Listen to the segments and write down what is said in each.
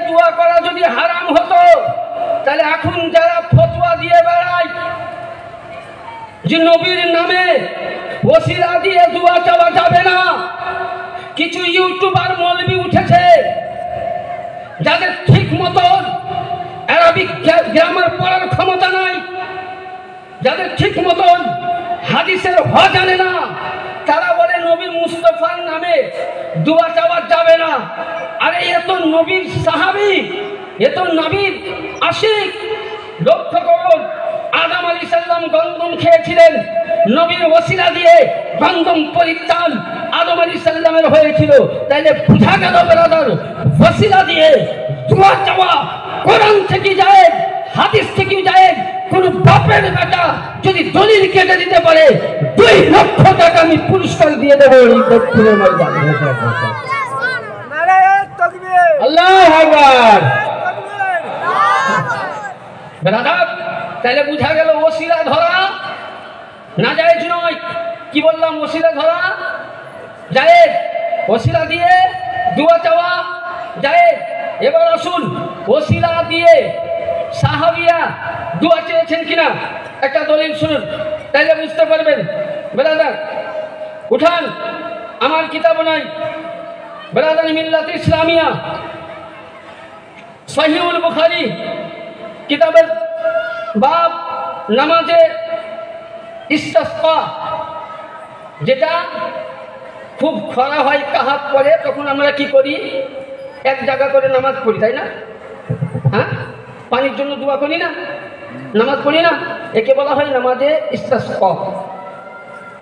দোয়া করা যদি হারাম হতো তাহলে এখন যারা ফতোয়া দিয়ে বেড়ায় যে নবীর নামে ওসিলা দিয়ে দোয়া চাওয়া যাবে না, কিছু ইউটিউবার মৌলবি উঠেছে যাদের ঠিক মতন আরবিক গ্রামার পড়ার ক্ষমতা নাই, যাদের ঠিক মতন হাদিসের হ জানে না, তারা বলে নবী মুস্তাফার নামে দোয়া চাওয়া যাবে না। আরে এ তো নবীর সাহাবী, এ তো নবীর আশিক। লক্ষ্য করুন, আদম আলাইহিস সালাম গন্ধম খেয়েছিলেন, নবীর ওসিলা দিয়ে গন্ধম পরিত্রাণ আদম আলাইহিস সালামের হয়েছিল। তাইলে বুঝা গেল ব্রাদার, ওসিলা দিয়ে দোয়া চাওয়া কোরআন থেকে যায়, হাদিস থেকে যায়। কোন বাপের বেটা যদি দলিল কেটে দিতে পারে 2 লক্ষ টাকা আমি পুরস্কার দিয়ে দেবো এই দক্ষিণের ময়দানে। আল্লাহু আকবার। ব্রাদার, তাহলে বুঝা গেল ওসিলা ধরা না জায়েজ নয়। কি বললাম? ওসিলা ধরা জায়েজ, ওসিলা দিয়ে দোয়া চাওয়া জায়েজ। এবার আসুন, ওসিলা দিয়ে সাহাবিয়া দোয়া চেয়েছেন কিনা একটা দলিল শুনুন, তাইলে বুঝতে পারবেন। ব্রাদার উঠান, আমার কিতাব নাই, ব্রাদার মিল্লাত ইসলামিয়া সহিহুল বুখারী কিতাবের বাব নামাজে ইস্তিসকা, যেটা খুব খরা হয় কাহাত পড়ে তখন আমরা কি করি, এক জায়গা করে নামাজ পড়ি, তাই না? হ্যাঁ, পানির জন্য দোয়া করি না, নামাজ পড়ি না, একে বলা হয় নামাজে ইস্তিসকা।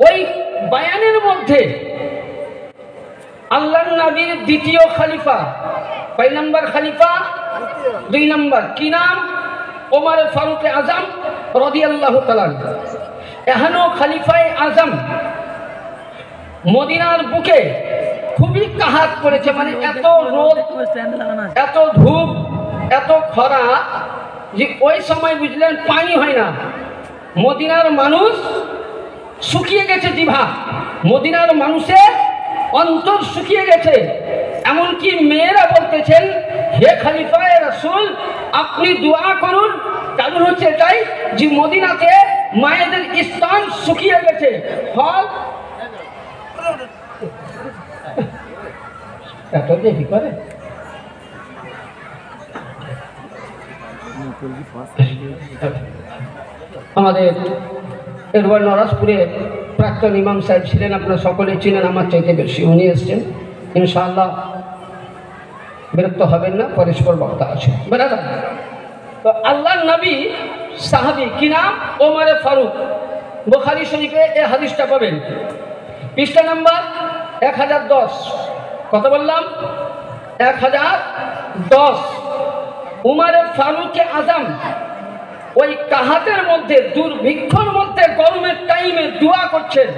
ওই বায়ানের মধ্যে আল্লাহর নবীর দ্বিতীয় খলিফা, কয় নাম্বার খলিফা? 2 নাম্বার। কি নাম? ওমর ফারুক আজম রাদিয়াল্লাহু তাআলা। এখনো খলিফায়ে আজম মদিনার বুকে খুবই কাহাত করেছে, মানে এত রোদ, এত ধূপ, এত খরা যে ওই সময় বুঝলেন পানি হয় না। মদিনার মানুষ শুকিয়ে গেছে, জিভা, মদিনার মানুষের অন্তর শুকিয়ে গেছে। এমনকি মেয়েরা বলতেছেন, হে খলিফায়ে রাসূল আপনি দোয়া করুন। কারণ হচ্ছে এটাই যে মদিনাতে মায়েদের স্তন শুকিয়ে গেছে। ফল এত দেখি করে আমাদের এরবার নরাজপুরে প্রাক্তন ইমাম সাহেব ছিলেন, আপনারা সকলে চিনেন আমার চাইতে বেশি, উনি এসছেন। ইনশাআল্লাহ বিরক্ত হবেন না, পরস্পর বক্তা আছে। বেরাদার, তো আল্লাহর নবী সাহাবী, কি নাম? ওমর ফারুক। বুখারী শরীফে এই হাদিসটা পাবেন, পৃষ্ঠা নাম্বার 1010। কত বললাম? 1010। উমর ফারুক আজম ওই কাহাতের মধ্যে, দুর্ভিক্ষর মধ্যে, গরমের টাইমে দোয়া করছেন।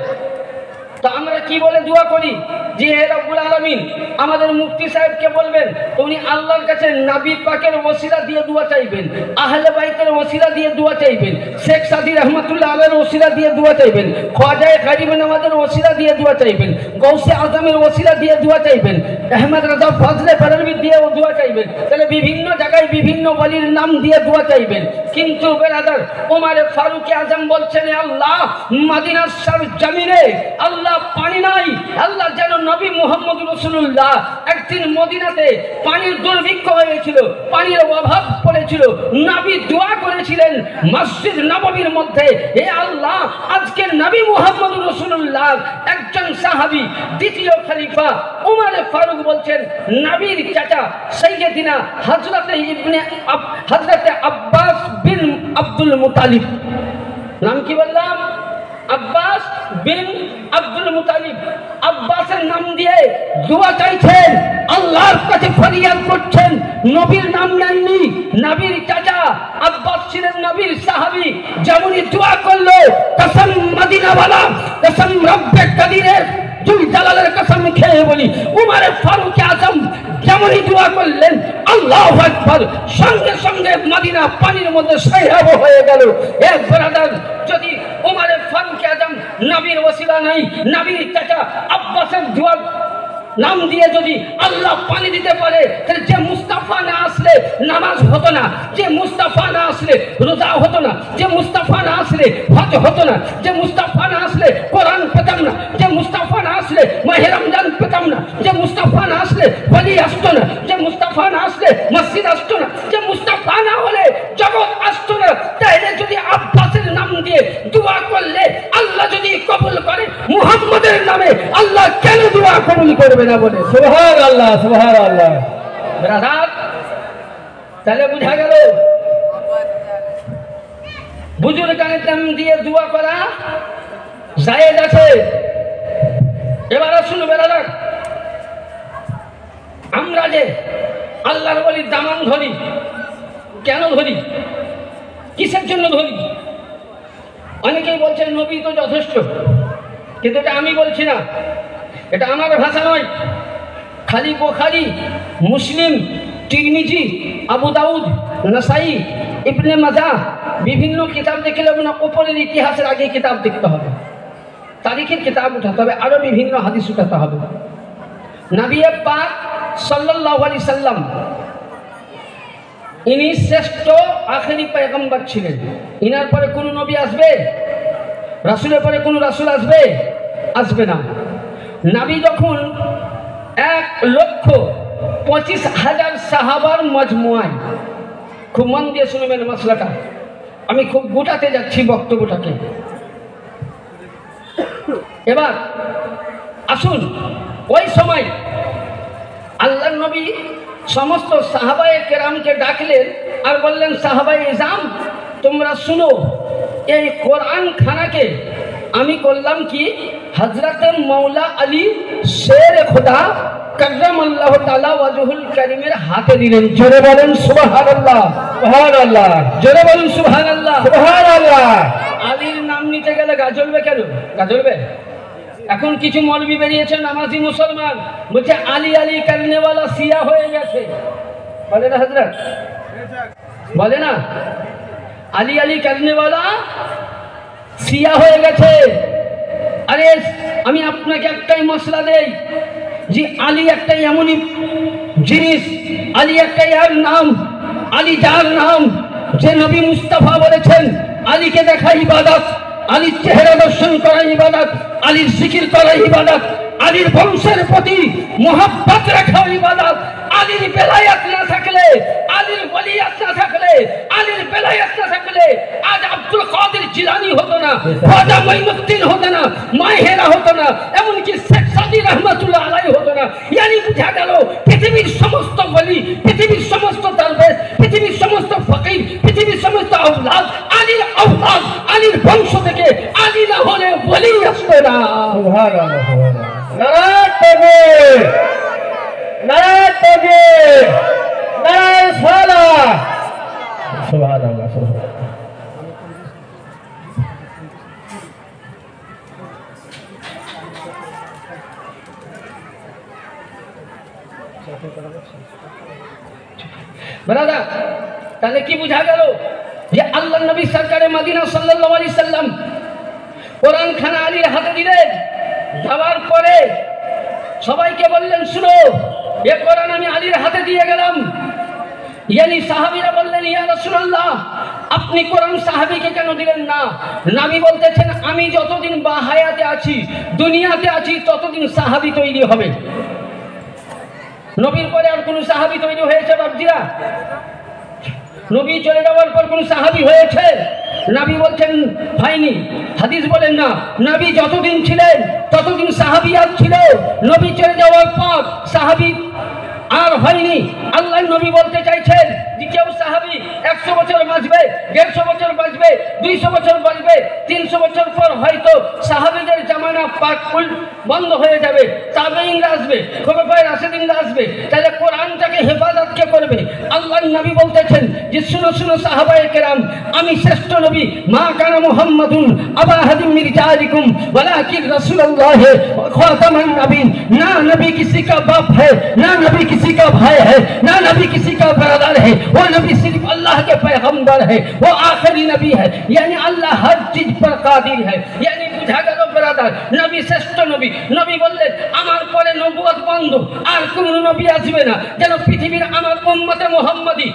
তো আমরা কি বলে দোয়া করি যে হে রব্বুল আলামিন, আমাদের মুফতি সাহেবকে বলবেন তো উনি আল্লাহর কাছে নবী পাকের ওসিলা দিয়ে দোয়া চাইবেন, আহলে বাইতের ওসিলা দিয়ে দোয়া চাইবেন, শেখ সাদি রহমাতুল্লাহ আলাইহির ওসিলা দিয়ে দোয়া চাইবেন, খাজায়ে গরিব নওয়াজের ওসিলা দিয়ে দোয়া চাইবেন, গৌসে আজমের ওসিলা দিয়ে দোয়া চাইবেন, আহমদ রাজা ফজলে বরেলভী দিয়ে দোয়া চাইবেন। তাহলে বিভিন্ন জায়গায় বিভিন্ন ওলির নাম দিয়ে দোয়া চাইবেন। কিন্তু বেরাদার, ওমর ফারুক আজম বলছেন, আল্লাহ মদিনার জমিনে আল্লাহ পানি নাই, আল্লাহ যেন নবী মুহাম্মদ রাসূলুল্লাহ একদিন মদিনাতে পানির দুর্ভিক্ষ হয়েছিল, পানির অভাব পড়েছিল, নবী দোয়া করেছিলেন মসজিদ নববীর মধ্যে, হে আল্লাহ আজকে নবী মুহাম্মদ রাসূলুল্লাহ একজন সাহাবী, দ্বিতীয় খলিফা ওমর ফারুক বলছেন, নবীর চাচা সাইয়্যিদিনা হযরতে আব্বাস বিন আব্দুল মুতালিব, নাম কি বললাম? আব্বাস বিন আব্দুল মুতালিব। আব্বাসের নাম দিয়ে দোয়া চাইছেন, আল্লাহর কাছে ফরিয়াদ করছেন। নবীর নাম নেননি, নবীর চাচা আব্বাস ছিলেন নবীর সাহাবী। যেমনই দোয়া করলো, কসম মদিনাওয়ালা, কসম রব্বে কাদিরের জুল জালালের কসম খেয়ে বলি, উমর ফারুক আজম যেমনই দোয়া করলেন, আল্লাহু আকবার, সঙ্গে সঙ্গে মদিনা পানির মধ্যে সহায়ব হয়ে গেল। এক ব্রাদার, যদি উমর ফারুক আজম নবীর ওসিলা নাই, নবীর চাচা আব্বাসের দোয়া নাম দিয়ে যদি আল্লাহ পানি দিতে পারে, তাহলে যে মুস্তাফা না আসলে নামাজ হতো না, যে মুস্তাফা না আসলে রোজা হতো না, যে মুস্তাফা না আসলে হজ হতো না, যে মুস্তাফা না আসলে কোরআন পেতাম না, যে মুস্তাফা না আসলে মাহে রমজান পেতাম না, যে মুস্তাফা না আসলে বলি আসতো না, যে মুস্তাফা না আসলে মসজিদ আসতো না, যে মুস্তাফা না হলে জগৎ আসতো না। তাইলে যদি আব্বাসের নাম দিয়ে দোয়া করলে আল্লাহ যদি কবুল করে, মুহাম্মদের নামে আল্লাহ কেন দোয়া কবুল করবে না বলে? সুবহানাল্লাহ, সুবহানাল্লাহ। ব্রাদার, তাহলে বুঝা গেল বুজুর্গানের নাম দিয়ে দোয়া করা জায়েজ আছে। এবার আসুন ব্রাদার, আমরা যে আল্লাহর ওলির দামান ধরি, কেন ধরি, কিসের জন্য ধরি? অনেকেই বলছেন নবী তো যথেষ্ট, কিন্তু এটা আমি বলছি না, এটা আমার ভাষা নয়। খালি বুখারী, মুসলিম, তিরমিজি, আবু দাউদ, নাসাই, ইবনে মাজাহ বিভিন্ন কিতাব দেখলে না, উপরের ইতিহাসের আগে কিতাব দেখতে হবে, তারিখের কিতাব উঠাতে হবে, আরো বিভিন্ন হাদিস উঠাতে হবে। নবী পাক সাল্লাল্লাহু আলাইহি সাল্লাম ইনি শ্রেষ্ঠ আখেরি পয়গম্বর ছিলেন। ইনার পরে কোন নবী আসবে? রাসূলের পরে কোন রাসূল আসবে? আসবে না। নবী যখন 1,25,000 সাহাবার মজমুআয়, খুব মন দিয়ে শুনবেন মশলাটা, আমি খুব গোটাতে যাচ্ছি বক্তব্যটাকে। এবার আসুন, ওই সময় আল্লাহর নবী সমস্ত সাহাবায়ে কেরামকে ডাকলেন আর বললেন, সাহাবায়ে ইজাম তোমরা শুনো, এই কোরআন খানাকে আমি করলাম কি হযরতে মাওলা আলী শের খোদা কররামাল্লাহু তাআলা ওয়াজহুল কারীমের হাতে দিলেন। জোরে বলেন সুবহানাল্লাহ, সুবহানাল্লাহ। জোরে বলেন সুবহানাল্লাহ, সুবহানাল্লাহ। আলীর নাম নিতে গেলে গা জ্বলবে কেন? গা জ্বলবে? এখন কিছু মৌলবি বেরিয়েছে নামাজি মুসলমান, বলছে আলী আলী করনেওয়ালা শিয়া হয়ে গেছে, বলে না হযরত? বলে না আলী আলী করনেওয়ালা শিয়া হয়ে গেছে। আরে আমি আপনাকে একটাই মশলা দেই যে আলী একটাই এমনই জিনিস, আলী একটাই আর নাম, আলী যার নাম, যে নবী মুস্তাফা বলেছেন আলীকে দেখা ইবাদত, আলীর চেহারা দর্শন করা ইবাদত, আলীর জিকির করা ইবাদত, আলীর বংশের প্রতি মোহাব্বত রাখা ইবাদত। আলীর বেলায়াত না থাকলে, আলীর ওলিয়াত না থাকলে, আলীর বেলায়াত না থাকলে আজ আব্দুল কাদের জিলানী হতো না, খাজা মঈনুদ্দিন হতো না, মাহেরা হতো না, এমনকি শেখ সাদী রহমাতুল্লাহ আলাইহি হতো না। ইয়ানি বুঝা গেল পৃথিবীর সমস্ত ওলি, পৃথিবীর সমস্ত দরবেশ, পৃথিবীর সমস্ত ফকির, পৃথিবীর সমস্ত আওলাদ আলীর আওলাদ, আলীর বংশ থেকে। আলী না হলে ওলি আসবে না। সুবহানাল্লাহ, সুবহানাল্লাহ। নারায়ে তাকবীর, নারায়ে তাকবীর, নারায়ে সালাহ। সুবহানাল্লাহ, সুবহানাল্লাহ। ব্রাদার, তাহলে কি বুঝা গেল যে আল্লাহ নবী সরকারে মদিনা সাল্লাল্লাহু আলাইহি সাল্লাম কোরআন খানা আলীর হাতে দিলেন। দেওয়ার পরে সবাইকে বললেন, শুনো এ কোরআন আমি আলীর হাতে দিয়ে গেলাম। ইয়ানি সাহাবীরা বললেন, ইয়া রাসূলুল্লাহ আপনি কোরআন সাহাবীকে কেন দিলেন না? নবী বলতেছেন, আমি যতদিন বাহায়াতে আছি, দুনিয়াতে আছি, ততদিন সাহাবী তৈরি হবে। নবীর পরে আর কোন সাহাবী তৈরি হয়েছে বাপজিরা? নবী চলে যাওয়ার পর কোন সাহাবী হয়েছে? নবী বলছেন হয়নি। হাদিস বলেন না, নবী যতদিন ছিলেন ততদিন সাহাবিয়াত ছিল, নবী চলে যাওয়ার পর সাহাবী আর হয়নি। আল্লাহ নবী বলতে চাইছেন যে কেউ সাহাবী 100 বছর বাঁচবে, 150 বছর বাঁচবে, 200 বছর বাঁচবে, 300 বছর পর হয়তো সাহাবীদের জামানা পাক বন্ধ হয়ে যাবে, তাবেঈনরা আসবে, খোলাফায়ে রাশিদিনরা আসবে। তাহলে কোরআনটাকে হেফাজত কে করবে? আল্লাহ নবী বলতেছেন যে শুনো শুনো সাহাবায়ে কেরাম, আমি শ্রেষ্ঠ নবী, মা কানা মুহাম্মাদুন আবা আহাদিম মিন রিজালিকুম ওয়ালাকিন রাসূলুল্লাহ খাতামান নবীন। না নবী किसी का बाप है, ना नबी किसी का भाई है, ना नबी किसी का ब्रदर है, वो नबी सिर्फ अल्लाह के पैगंबर है, वो आखिरी नबी है। यानी अल्लाह हर चीज पर कादिर है। यानी बुझा गেল ब्रदर, नबी श्रेष्ठ नबी। नबी বললেন আমার পরে নবুয়ত বন্ধ, আর কোন নবী আসবে না, যেন পৃথিবীর আমার উম্মতে মুহাম্মাদি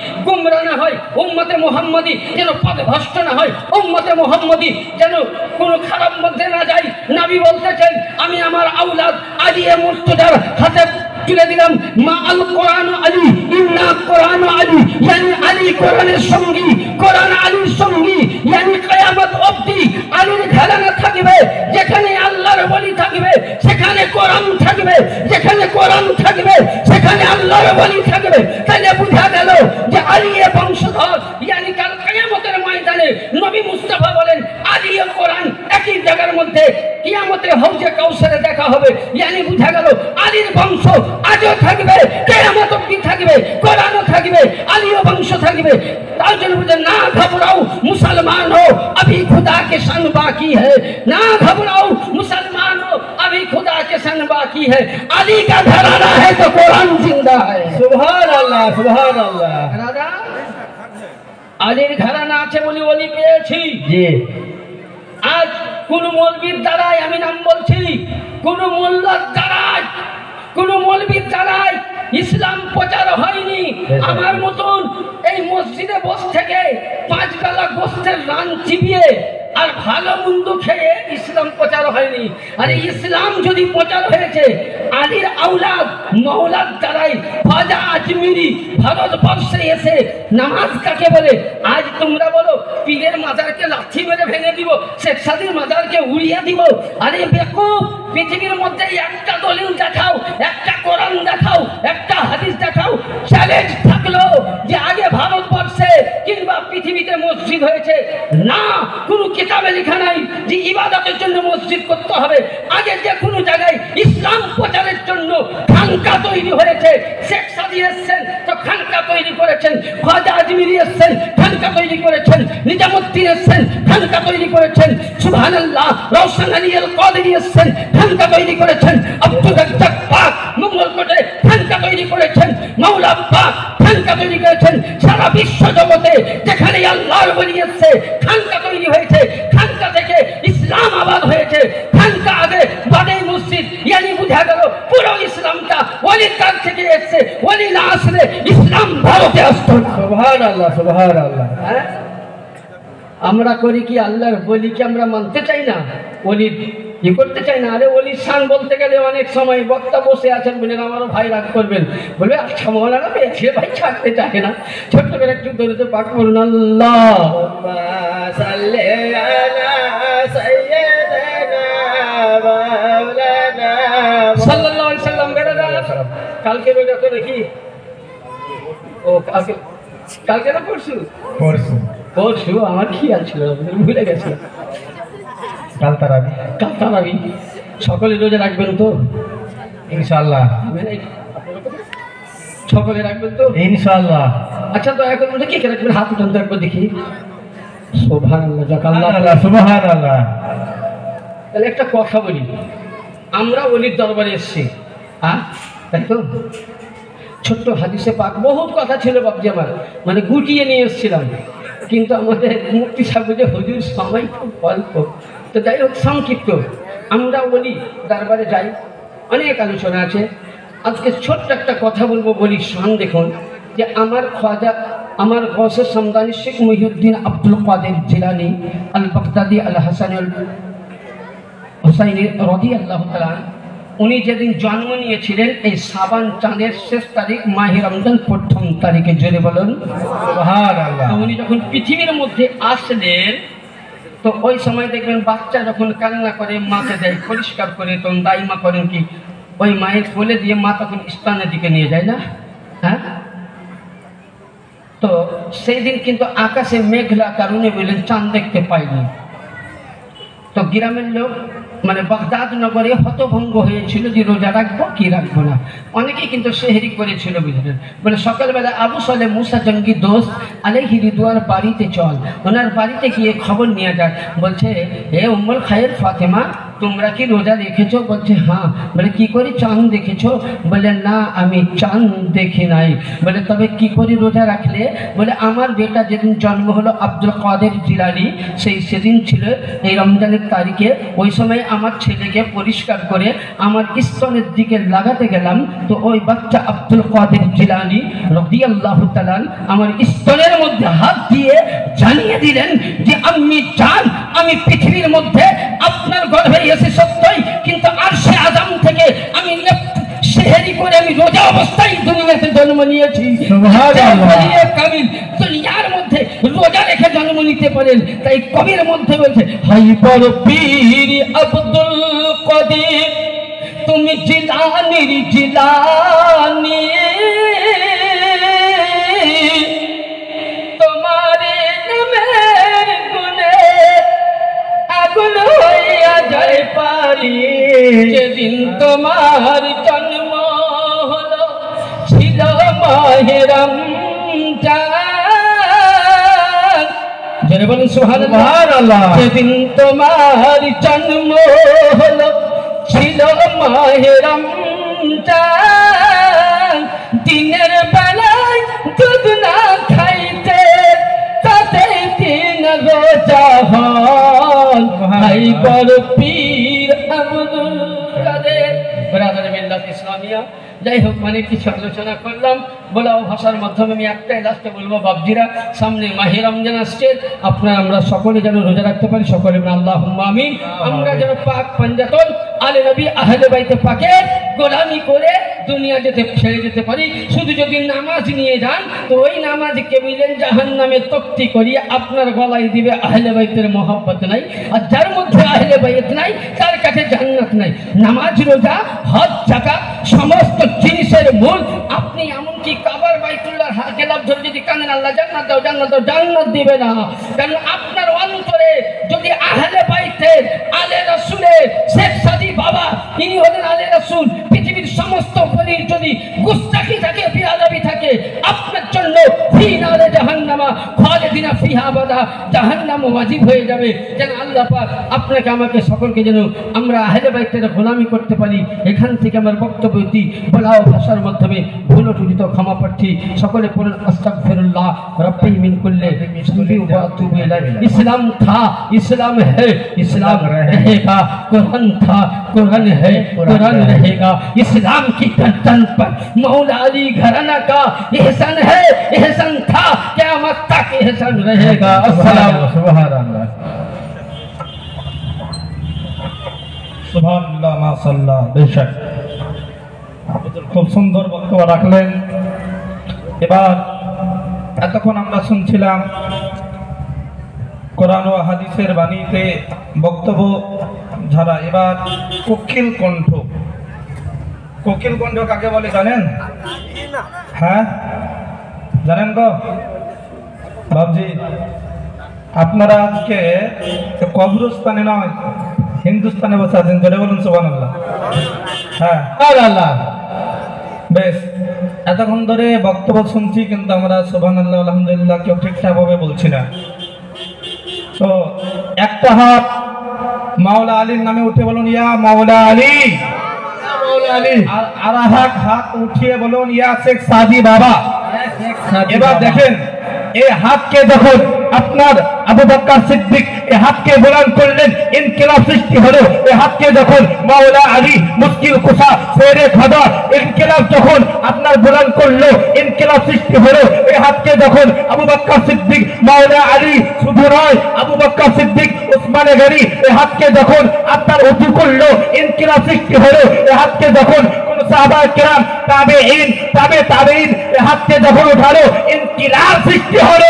উম্মতে মুহাম্মদী যেন পথভ্রষ্ট না হয়, উম্মতে মুহাম্মদী যেন কোনো খারাপ মধ্যে না যায়। নবী বলতেছেন, আমি আমার আওলাদ আলী মুর্তজার হাতে তুলে দিলাম, মা আল কোরআন আলী, ইন্না কোরআন আলী, ইয়ানি আলী কোরআনের সঙ্গী, কোরআন আলীর সঙ্গী, ইয়ানি কিয়ামত অবধি আলীর ঘরানা থাকবে। যেখানে আল্লাহর ওলি থাকবে সেখানে কোরআন থাকবে, যেখানে কোরআন থাকবে সেখানে আল্লাহর ওলি থাকবে। তাহলে বোঝা গেল যে আলী এর বংশধর, ইয়ানি কাল কিয়ামতের ময়দানে নবী মুস্তাফা বলেন আলী ও কোরআন একই জায়গার মধ্যে কিয়ামতে হাউজে কাউসারে দেখা হবে। ইয়ানি বোঝা গেল আলীর বংশ আজও থাকবে, কিয়ামত অবধি থাকবে, কোরআনও থাকবে, আলীও বংশ থাকবে। তার জন্য বুঝে না ঘবরাও মুসলমান হো अभी खुदा के सन बाकी है, ना घबराओ मुसलमान हो अभी खुदा के सन बाकी है। अली का घराना है तो कुरान जिंदा है। সুবহান আল্লাহ, সুবহান আল্লাহ। রাজা আলীর ঘরানা আছে বলে ওলি পেয়েছি। জি, আজ কোন মৌলবীর দ্বারাই, আমি নাম বলছি, কোন মোল্লার দ্বারাই, কোন মৌলবীর দ্বারাই ইসলাম প্রচার হয়নি। আমার মতন এই মসজিদে বসে থেকে 5 বেলা গোস্তের রান চিবিয়ে আর ভালো মন্দ খেয়ে ইসলাম প্রচার হয়নি। আর ইসলাম যদি প্রচার হয়েছে আলীর আওলাদ মওলাদ দ্বারাই। খাজা আজমিরি ভারতবর্ষে এসে নামাজ কাকে বলে? আজ তোমরা বলো পীরের মাজারকে লাঠি মেরে ভেঙে দিব, শেখ সাদির মাজারকে উড়িয়ে দিব। আরে বেকুব, পৃথিবীর মধ্যে একটা দলিল দেখাও, একটা কোরআন দেখাও, একটা হাদিস দেখাও। চ্যালেঞ্জ থাকলো যে আগে ভারতবর্ষে কিংবা পৃথিবীতে মসজিদ হয়েছে না, কোনো কিতাবে লেখা নাই যে ইবাদতের জন্য মসজিদ করতে হবে। আগে যে কোনো জায়গায় ইসলাম প্রচারের জন্য খানকা তৈরি হয়েছে। শেখ সাদি এসছেন তো খানকা তৈরি করেছেন, খাজা আজমিরি এসছেন খানকা তৈরি করেছেন, নিজামুদ্দিন এসছেন খানকা তৈরি করেছেন, সুবহানাল্লাহ রওশন আলী আল কাদেরী এসছেন খানকা তৈরি করেছেন, আব্দুল রাজ্জাক পাক মঙ্গলকোটে খানকা তৈরি করেছেন, মাওলা পাক খানকা তৈরি করেছেন। সারা বিশ্ব জগতে যেখানে আল্লাহর ওলি এসছে খানকা তৈরি হয়েছে, খানকা থেকে ইসলাম আবাদ হয়েছে। খানকা আগে বাদে মসজিদ, ইয়ানি বুঝা গেল পুরো ইসলামটা ওলির কাছ থেকে এসছে। ওলি না আসলে ইসলাম ভারতে আসতো না। সুবহান আল্লাহ, সুবহান আল্লাহ। হ্যাঁ? আমরা করি কি আল্লাহর বলিকে আমরা মানতে চাই না, ওলির ই করতে চাই না। আরে ওলির শান বলতে গেলে অনেক সময় বক্তা বসে আছেন বলেন, আমারও ভাই রাগ করবেন, বলবে আচ্ছা মৌলানা পেয়েছে ভাই ছাড়তে চায় না। ছোট্ট করে একটু ধরে পাক করুন, আল্লাহ সাল্লাল্লাহু আলাইহি সাল্লাম। কালকে রোজা তো দেখি, ও কালকে না পরশু? পরশু আমার খেয়াল ছিল, ভুলে গেছি। কাল তারাবি সকলে রোজা রাখবেন তো ইনশাআল্লাহ? সকলে রাখবেন তো ইনশাআল্লাহ। আচ্ছা তো এখন মধ্যে কে কে রাখবেন? হাত উঠান তো একবার দেখি। সুবহানাল্লাহ, সুবহানাল্লাহ, সুবহানাল্লাহ। তাহলে একটা কথা বলি, আমরা ওলির দরবারে এসেছি, হ্যাঁ তাই তো? ছোট্ট হাদিসে পাক বহুত কথা ছিল বাবজি আমার, মানে গুটিয়ে নিয়ে এসেছিলাম, কিন্তু আমাদের মুফতি সাহেব যে হুজুর সময় খুব অল্প, তো যাই হোক সংক্ষিপ্ত। আমরা বলি দরবারে যাই, অনেক আলোচনা আছে। আজকে ছোট্ট একটা কথা বলবো, বলি শান দেখুন যে আমার খাজা, আমার গৌসে সমদানি শেখ মহিউদ্দিন আব্দুল কাদের জিলানী আল বাগদাদি আল হাসান আল হুসাইনি রাদিয়াল্লাহু তাআলা, উনি যেদিন জন্ম নিয়েছিলেন এই শাবান চাঁদের শেষ তারিখ, মাহে রমজান প্রথম তারিখে, জোরে বলুন সুবহানাল্লাহ। উনি যখন পৃথিবীর মধ্যে আসলেন তো ওই সময় দেখবেন বাচ্চা যখন কান্না করে মাকে দেয় পরিষ্কার করে, তখন দাইমা করেন কি ওই মায়ের কোলে দিয়ে মা তখন স্থানের দিকে নিয়ে যায় না? হ্যাঁ, তো সেই দিন কিন্তু আকাশে মেঘলা কারণে বললেন চাঁদ দেখতে পাইনি। তো গ্রামের লোক মানে বাগদাদ নগরে হতভঙ্গ হয়েছিল যে রোজা রাখবো কি রাখবো না। অনেকেই কিন্তু সেহরি করেছিল বুঝলেন, বলে সকালবেলা আবু সালে মুসা জঙ্গি দোস্ত আলাইহি রিদওয়ান বাড়িতে চল, ওনার বাড়িতে গিয়ে খবর নিয়ে যায়। বলছে হে উম্মুল খায়ের ফাতেমা, তোমরা কি রোজা রেখেছো? বলছে হ্যাঁ। বলে কি করে চাঁদ দেখেছো? বলে না আমি চাঁদ দেখি নাই। বলে তবে কি করে রোজা রাখলে? বলে আমার বেটা যেদিন জন্ম হলো আব্দুল কাদের জিলানী, সেদিন ছিল এই রমজানের তারিখে। ওই সময় আমার ছেলেকে পরিষ্কার করে আমার স্তনের দিকে লাগাতে গেলাম, তো ওই বাচ্চা আব্দুল কাদের জিলানী রাদিয়াল্লাহু তাআলা আমার স্তনের মধ্যে হাত দিয়ে জানিয়ে দিলেন যে আমি জান, আমি পৃথিবীর মধ্যে আপনার গর্ভে এসে সত্যই, কিন্তু আরশে আযম থেকে আমি সেহরি করে আমি রোজা অবস্থায় দুনিয়াতে জন্ম নিয়েছি। সুবহানাল্লাহ। কামিল দুনিয়ার মধ্যে রোজা রেখে জন্ম নিতে পারেন। তাই কবির মধ্যে বলছে হাইবার পীর আব্দুল কাদের তুমি জিলানির জিলানি, তোমারে নামের গুণে আগুন হইয়া যায় পারি। যেদিন তোমার জন্ম হলো ছিল মাহে রমজান, জোরে বলুন সুবহানাল্লাহ। যেদিন তোমার জন্ম হলো ছিল মাহে রমজান, দিনের বেলায় দুধ না খাইতে তাতে দিন রোজা হল। হাইবার পীর আব্দুল কাদের। ব্রাদার মিল্লাত ইসলামিয়া, যাই হোক মানে কিছু আলোচনা করলাম বলা ভাষার মাধ্যমে। আমি একটাই লাস্টে বলবো, বাবজিরা সামনে মাহে রমজান আসছে, আপনারা আমরা সকলে যেন রোজা রাখতে পারি, সকলে আল্লাহুম্মা আমিন। আমরা যেন পাক পাঞ্জাতন আলে নবী আহলে বাইতে পাকে গোলামি করে দুনিয়া ছেড়ে যেতে পারি। শুধু যদি নামাজ নিয়ে যান তো ওই নামাজকে মিলেন জাহান্নামে তক্তি করিয়ে আপনার গলায় দিবে আহলে বাইতের মহব্বত নাই। আর যার মধ্যে আহলে বাইত নাই তার কাছে জান্নাত নাই। নামাজ, রোজা, হজ, যাকাত সমস্ত জিনিসের মূল। আপনি এমনকি কাবার বাইতুল্লাহর গেলাফ ধরে যদি কানেন আল্লাহ জান্নাত দাও, জান্নাত দাও, জান্নাত দিবে না। কারণ আপনার অন্তরে যদি আহলে বাইতের আলে রাসূলের শেখ সাদি বাবা তিনি হলেন আলে রাসূল, পৃথিবীর সমস্ত বলির যদি গুস্তাখি থাকে, বেয়াদবি থাকে, আপনার জন্য ফি নারে জাহান্নামা খালিদিনা ফিহা আবাদা, জাহান্নাম ওয়াজিব হয়ে যাবে। যেন আল্লাহ পাক আপনাকে আমাকে সকলকে যেন আমরা আহলে বাইতের গোলামি করতে পারি। এখান থেকে আমার বক্তব্য দিই বলা ভাষার মাধ্যমে ভুল ত্রুটি ক্ষমা প্রার্থী। সকলে পড়েন আস্তাগফিরুল্লাহ রব্বি মিন কুল্লি যুনবি ওয়া আতুবু ইলাইহি। ইসলাম থা ইসলাম है, इस्लाम रहेगा। कुरान था कुरान है, कुरान रहेगा। इस्लाम की गर्दन पर मौला अली घराना का एहसान है, एहसान था, क़यामत तक एहसान रहेगा। अस्सलाम সুবহানাল্লাহ সুবহানাল্লাহ মাশাআল্লাহ। বেশক খুব সুন্দর বক্তব্য রাখলেন। এবার এতক্ষণ আমরা শুনছিলাম কোরআন ও হাদিসের বাণীতে বক্তব্য ঝাড়া। এবার কোকিল কণ্ঠ। কোকিল কণ্ঠ কাকে বলে জানেন? হ্যাঁ জানেন গো বাবজি? আপনারা আজকে কবরস্থানে নয় হিন্দুস্তানে বসে আছেন, জোরে বলুন সুবহানাল্লাহ। হ্যাঁ আল্লাহ। বেশ, এতক্ষণ ধরে বক্তব্য শুনছি কিন্তু আমরা সুবহানাল্লাহ আলহামদুলিল্লাহ কেউ ঠিকঠাক ভাবে বলছি না। তো একটা হাত মাওলা আলীর নামে উঠে বলুন ইয়া মাওলা আলী, আর হাত উঠিয়ে বলুন ইয়া শেখ সাদি বাবা। এবার দেখেন এই হাতকে যখন আপনার আবু বকর সিদ্দিক এই হাতকে বুলন্দ করলেন, ইনকিলাব সৃষ্টি হলো। এই হাতকে যখন মাওলা আলী মুশকিল কুশা শেরে খোদা ইনকিলাব যখন আপনার বুলন্দ করলো, ইনকিলাব সৃষ্টি হলো। এই হাতকে যখন আবু বকর সিদ্দিক মাওলা আলী শুধু নয় আবু বকর সিদ্দিক উসমানে গনি এই হাতকে যখন আপনার উঁচু করলো, ইনকিলাব সৃষ্টি হলো। এই হাতকে যখন কোন সাহাবা কিরাম তাবেঈন তাবে তাবেঈন এই হাতকে যখন উঠালো, ইনকিলাব সৃষ্টি হলো।